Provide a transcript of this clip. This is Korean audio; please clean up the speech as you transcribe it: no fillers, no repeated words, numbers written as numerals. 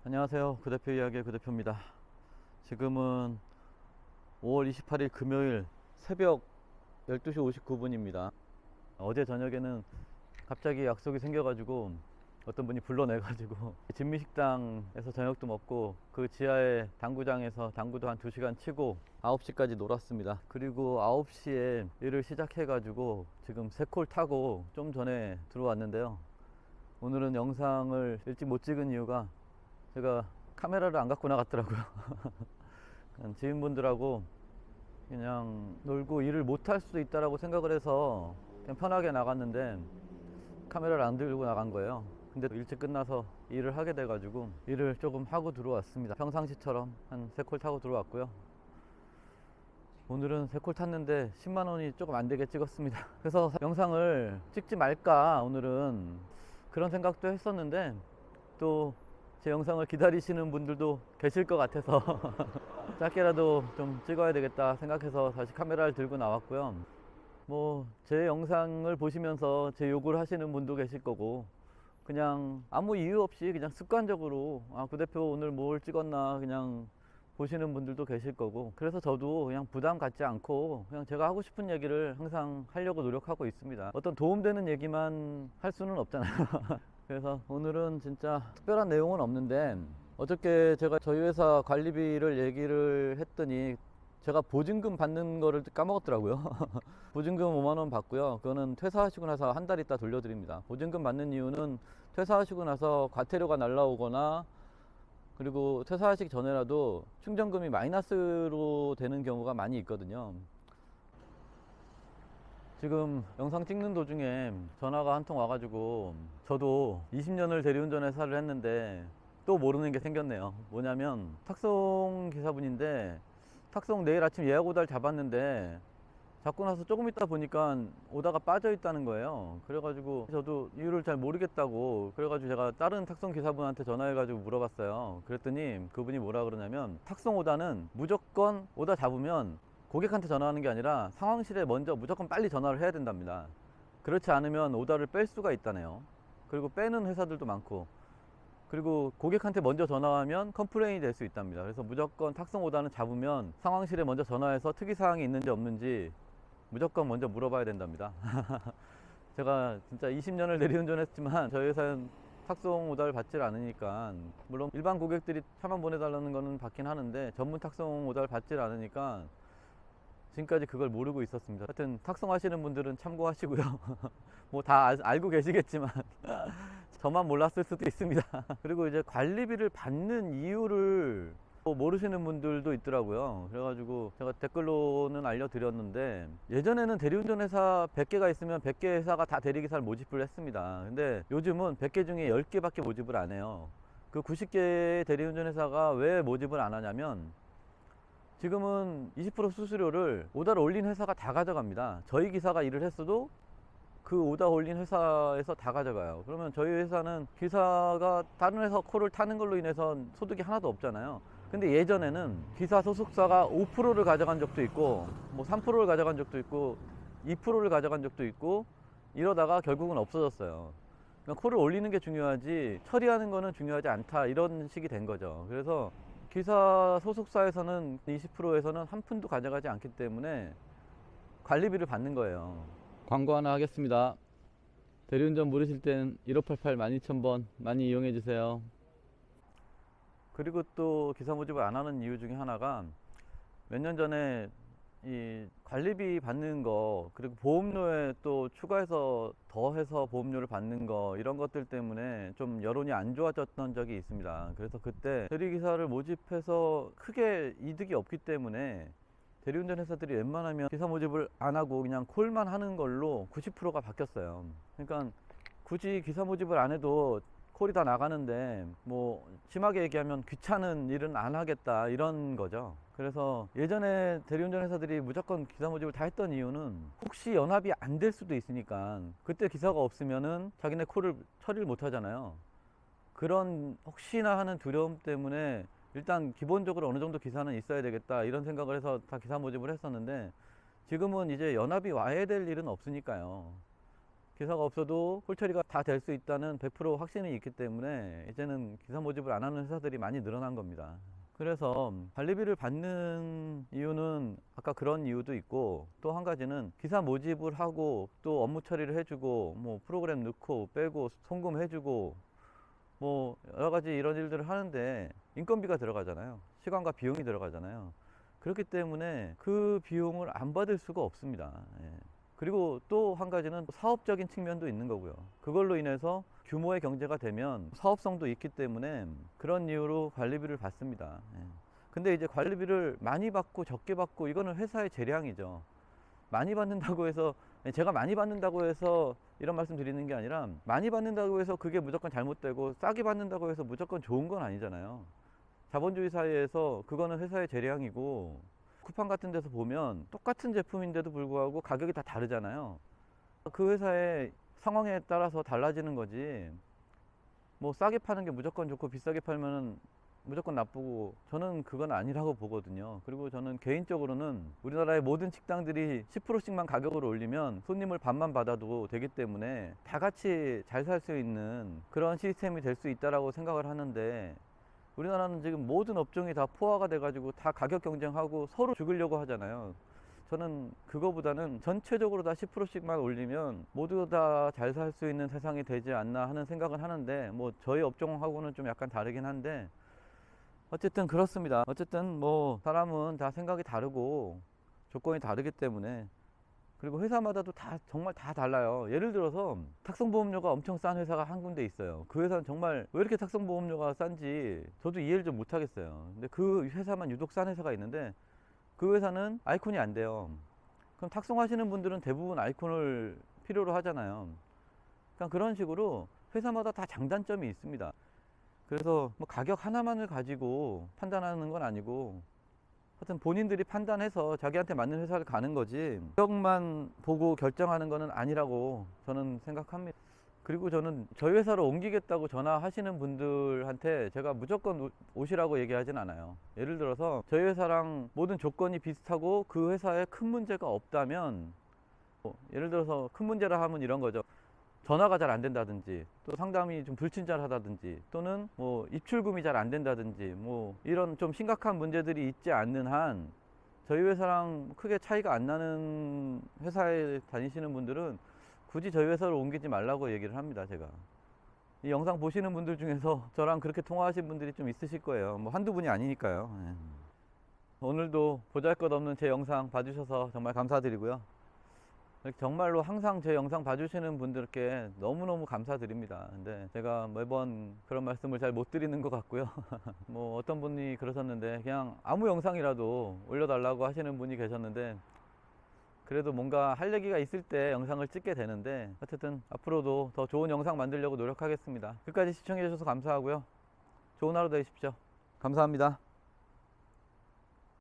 안녕하세요. 그 대표 이야기의 그 대표입니다. 지금은 5월 28일 금요일 새벽 12시 59분입니다. 어제 저녁에는 갑자기 약속이 생겨가지고 어떤 분이 불러내가지고 진미식당에서 저녁도 먹고 그 지하의 당구장에서 당구도 한 2시간 치고 9시까지 놀았습니다. 그리고 9시에 일을 시작해가지고 지금 3콜 타고 좀 전에 들어왔는데요. 오늘은 영상을 일찍 못 찍은 이유가 제가 카메라를 안 갖고 나갔더라고요. 지인분들하고 그냥 놀고 일을 못 할 수도 있다라고 생각을 해서 그냥 편하게 나갔는데 카메라를 안 들고 나간 거예요. 근데 일찍 끝나서 일을 하게 돼가지고 일을 조금 하고 들어왔습니다. 평상시처럼 한 3콜 타고 들어왔고요. 오늘은 3콜 탔는데 10만원이 조금 안 되게 찍었습니다. 그래서 영상을 찍지 말까 오늘은 그런 생각도 했었는데 또 제 영상을 기다리시는 분들도 계실 것 같아서 짧게라도 좀 찍어야 되겠다 생각해서 다시 카메라를 들고 나왔고요. 뭐 제 영상을 보시면서 제 욕을 하시는 분도 계실 거고 그냥 아무 이유 없이 그냥 습관적으로 그 대표 오늘 뭘 찍었나 그냥 보시는 분들도 계실 거고, 그래서 저도 그냥 부담 갖지 않고 그냥 제가 하고 싶은 얘기를 항상 하려고 노력하고 있습니다. 어떤 도움되는 얘기만 할 수는 없잖아요. 그래서 오늘은 진짜 특별한 내용은 없는데, 어저께 제가 저희 회사 관리비를 얘기를 했더니 제가 보증금 받는 거를 까먹었더라고요. 보증금 5만원 받고요. 그거는 퇴사하시고 나서 한 달 있다 돌려드립니다. 보증금 받는 이유는 퇴사하시고 나서 과태료가 날라오거나, 그리고 퇴사하시기 전에라도 충전금이 마이너스로 되는 경우가 많이 있거든요. 지금 영상 찍는 도중에 전화가 한 통 와가지고, 저도 20년을 대리운전 회사를 했는데 또 모르는 게 생겼네요. 뭐냐면 탁송 기사분인데, 탁송 내일 아침 예약 오다를 잡았는데 잡고 나서 조금 있다 보니까 오다가 빠져 있다는 거예요. 그래가지고 저도 이유를 잘 모르겠다고, 그래가지고 제가 다른 탁송 기사분한테 전화해가지고 물어봤어요. 그랬더니 그분이 뭐라 그러냐면, 탁송 오다는 무조건 오다 잡으면 고객한테 전화하는 게 아니라 상황실에 먼저 무조건 빨리 전화를 해야 된답니다. 그렇지 않으면 오다를 뺄 수가 있다네요. 그리고 빼는 회사들도 많고, 그리고 고객한테 먼저 전화하면 컴플레인이 될 수 있답니다. 그래서 무조건 탁송 오다는 잡으면 상황실에 먼저 전화해서 특이사항이 있는지 없는지 무조건 먼저 물어봐야 된답니다. 제가 진짜 20년을 대리운전 했지만 저희 회사는 탁송 오다를 받질 않으니까, 물론 일반 고객들이 차만 보내달라는 거는 받긴 하는데 전문 탁송 오다를 받질 않으니까 지금까지 그걸 모르고 있었습니다. 하여튼 탁송 하시는 분들은 참고하시고요. 뭐 다 알고 계시겠지만 저만 몰랐을 수도 있습니다. 그리고 이제 관리비를 받는 이유를 모르시는 분들도 있더라고요. 그래가지고 제가 댓글로는 알려드렸는데, 예전에는 대리운전 회사 100개가 있으면 100개 회사가 다 대리기사를 모집을 했습니다. 근데 요즘은 100개 중에 10개밖에 모집을 안 해요. 그 90개의 대리운전 회사가 왜 모집을 안 하냐면, 지금은 20% 수수료를 오다를 올린 회사가 다 가져갑니다. 저희 기사가 일을 했어도 그 오다 올린 회사에서 다 가져가요. 그러면 저희 회사는 기사가 다른 회사 콜을 타는 걸로 인해서 소득이 하나도 없잖아요. 근데 예전에는 기사 소속사가 5%를 가져간 적도 있고, 뭐 3%를 가져간 적도 있고, 2%를 가져간 적도 있고, 이러다가 결국은 없어졌어요. 그러니까 콜을 올리는 게 중요하지 처리하는 거는 중요하지 않다, 이런 식이 된 거죠. 그래서 기사 소속사에서는 20%에서는 한 푼도 가져가지 않기 때문에 관리비를 받는 거예요. 광고 하나 하겠습니다. 대리운전 모르실 땐 1588 12000번 많이 이용해 주세요. 그리고 또 기사 모집을 안 하는 이유 중에 하나가, 몇 년 전에 이 관리비 받는 거, 그리고 보험료에 또 추가해서 더해서 보험료를 받는 거, 이런 것들 때문에 좀 여론이 안 좋아졌던 적이 있습니다. 그래서 그때 대리기사를 모집해서 크게 이득이 없기 때문에 대리운전 회사들이 웬만하면 기사 모집을 안 하고 그냥 콜만 하는 걸로 90%가 바뀌었어요. 그러니까 굳이 기사 모집을 안 해도 콜이 다 나가는데, 뭐 심하게 얘기하면 귀찮은 일은 안 하겠다, 이런 거죠. 그래서 예전에 대리운전 회사들이 무조건 기사 모집을 다 했던 이유는, 혹시 연합이 안 될 수도 있으니까 그때 기사가 없으면은 자기네 콜을 처리를 못 하잖아요. 그런 혹시나 하는 두려움 때문에 일단 기본적으로 어느 정도 기사는 있어야 되겠다, 이런 생각을 해서 다 기사 모집을 했었는데, 지금은 이제 연합이 와야 될 일은 없으니까요. 기사가 없어도 홀 처리가 다 될 수 있다는 100% 확신이 있기 때문에 이제는 기사 모집을 안 하는 회사들이 많이 늘어난 겁니다. 그래서 관리비를 받는 이유는 아까 그런 이유도 있고, 또 한 가지는 기사 모집을 하고 또 업무 처리를 해주고 뭐 프로그램 넣고 빼고 송금해주고 뭐 여러 가지 이런 일들을 하는데 인건비가 들어가잖아요. 시간과 비용이 들어가잖아요. 그렇기 때문에 그 비용을 안 받을 수가 없습니다. 예. 그리고 또 한 가지는 사업적인 측면도 있는 거고요. 그걸로 인해서 규모의 경제가 되면 사업성도 있기 때문에 그런 이유로 관리비를 받습니다. 예. 근데 이제 관리비를 많이 받고 적게 받고 이거는 회사의 재량이죠. 많이 받는다고 해서, 제가 많이 받는다고 해서 이런 말씀 드리는 게 아니라, 많이 받는다고 해서 그게 무조건 잘못되고 싸게 받는다고 해서 무조건 좋은 건 아니잖아요. 자본주의 사회에서 그거는 회사의 재량이고, 쿠팡 같은 데서 보면 똑같은 제품인데도 불구하고 가격이 다 다르잖아요. 그 회사의 상황에 따라서 달라지는 거지, 뭐 싸게 파는 게 무조건 좋고 비싸게 팔면 무조건 나쁘고, 저는 그건 아니라고 보거든요. 그리고 저는 개인적으로는 우리나라의 모든 식당들이 10%씩만 가격을 올리면 손님을 반만 받아도 되기 때문에 다 같이 잘 살 수 있는 그런 시스템이 될 수 있다라고 생각을 하는데, 우리나라는 지금 모든 업종이 다 포화가 돼가지고 다 가격 경쟁하고 서로 죽으려고 하잖아요. 저는 그거보다는 전체적으로 다 10%씩만 올리면 모두 다 잘 살 수 있는 세상이 되지 않나 하는 생각을 하는데, 뭐 저희 업종하고는 좀 약간 다르긴 한데, 어쨌든 그렇습니다. 어쨌든 뭐 사람은 다 생각이 다르고 조건이 다르기 때문에, 그리고 회사마다도 다 정말 다 달라요. 예를 들어서 탁송보험료가 엄청 싼 회사가 한 군데 있어요. 그 회사는 정말 왜 이렇게 탁송보험료가 싼지 저도 이해를 좀 못하겠어요. 근데 그 회사만 유독 싼 회사가 있는데, 그 회사는 아이콘이 안 돼요. 그럼 탁송하시는 분들은 대부분 아이콘을 필요로 하잖아요. 그러니까 그런 식으로 회사마다 다 장단점이 있습니다. 그래서 뭐 가격 하나만을 가지고 판단하는 건 아니고, 하여튼 본인들이 판단해서 자기한테 맞는 회사를 가는 거지, 가격만 보고 결정하는 거는 아니라고 저는 생각합니다. 그리고 저는 저희 회사로 옮기겠다고 전화하시는 분들한테 제가 무조건 오시라고 얘기하진 않아요. 예를 들어서 저희 회사랑 모든 조건이 비슷하고 그 회사에 큰 문제가 없다면, 예를 들어서 큰 문제라 하면 이런 거죠. 전화가 잘 안 된다든지, 또 상담이 좀 불친절하다든지, 또는 뭐 입출금이 잘 안 된다든지, 뭐 이런 좀 심각한 문제들이 있지 않는 한 저희 회사랑 크게 차이가 안 나는 회사에 다니시는 분들은 굳이 저희 회사로 옮기지 말라고 얘기를 합니다. 제가 이 영상 보시는 분들 중에서 저랑 그렇게 통화하신 분들이 좀 있으실 거예요. 뭐 한두 분이 아니니까요. 예. 오늘도 보잘것없는 제 영상 봐주셔서 정말 감사드리고요. 정말로 항상 제 영상 봐주시는 분들께 너무너무 감사드립니다. 근데 제가 매번 그런 말씀을 잘 못 드리는 것 같고요. 뭐 어떤 분이 그러셨는데, 그냥 아무 영상이라도 올려달라고 하시는 분이 계셨는데, 그래도 뭔가 할 얘기가 있을 때 영상을 찍게 되는데, 어쨌든 앞으로도 더 좋은 영상 만들려고 노력하겠습니다. 끝까지 시청해 주셔서 감사하고요. 좋은 하루 되십시오. 감사합니다.